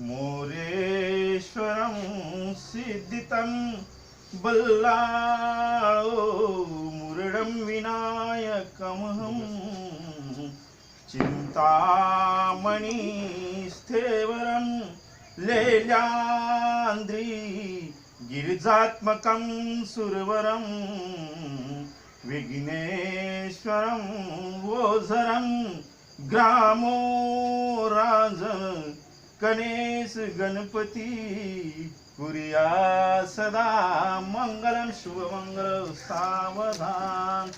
मोरेश्वरं सिद्धितं बल्लाळो मुरडं विनायकमहं चिंतामणि स्थेवरं लेल्याद्रि गिरिजात्मकं सुरवरं विघ्नेश्वरं वोझरं ग्रामो राज गणेश गणपती कुरिया सदा मंगलम शुभमंगल सावधान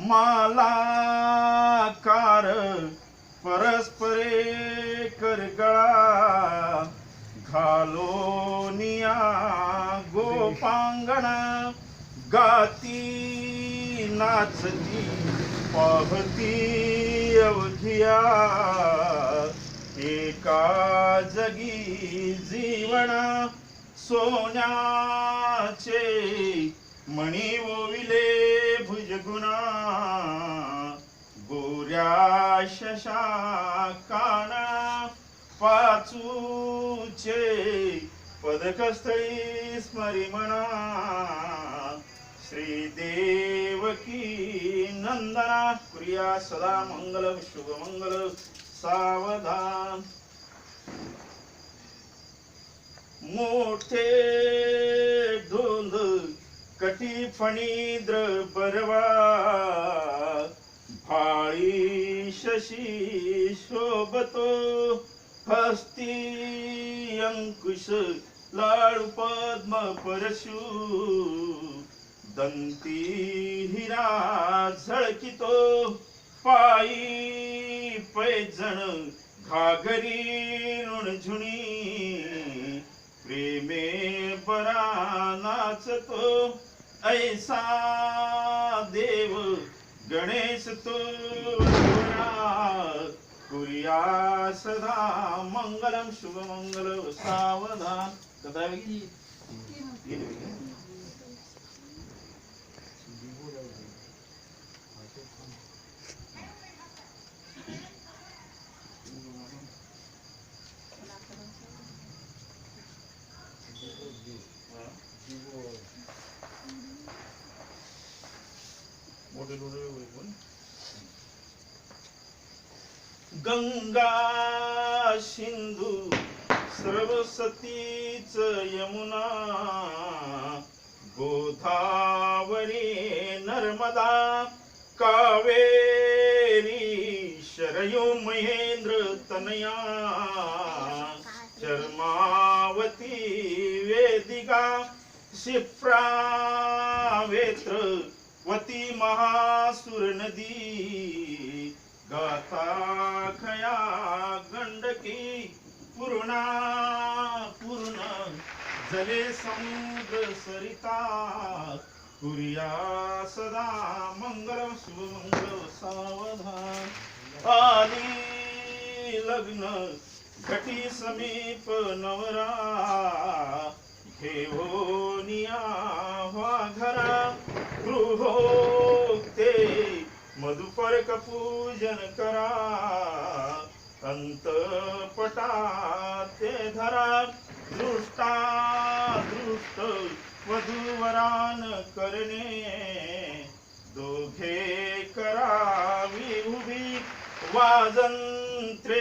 मालाकार परस्परे करगळा घालोनिया गोपांगणा गाती नाचती पाहती अवघिया एका जगी जीवना सोन्याचे मणी ओविले भुजगुणा गोऱ्या शशाकाना पाचूचे पदकस्थळी स्मरिमणा श्रीदेवकी नंदना कुरिया सदा मंगल शुभमंगल सावधान मोठे धुंद कटी फणीद्र बरवा भाळी शशी शोभतो हस्ती अंकुश लाडू पद्म परशु दंती हिरा झळकितो पायी पैजण घागरी ऋणझुणी प्रेमे परा नाचतो ऐसा देव गणेश तो कुरिया सदा मंगलम शुभमंगल सावधान कथा गंगा सिंधू सरस्वतीच यमुना गोदावरी नर्मदा कावेरी शरयू महेंद्र तनया चर्मावती वेदिका शिप्रा वेत्रवती महासुर नदी गाथा खया गंडकी पूर्णा पूर्ण जले समुद्र सरिता कुरिया सदा मंगल शुभमंगल सावधान आली लग्न घटी समीप नवरा घेवोनिया घरा गृहोक्ते मधुपर्क पूजन करा अंतपटा ते धरा दृष्टा दृष्ट वधूवरान करणे दोघे करावी उभी वाजंत्रे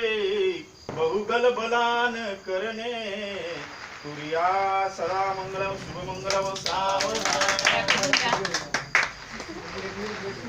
बहुगल बलान करणे कुरिया सदा मंगलम शुभमंगलम सावधान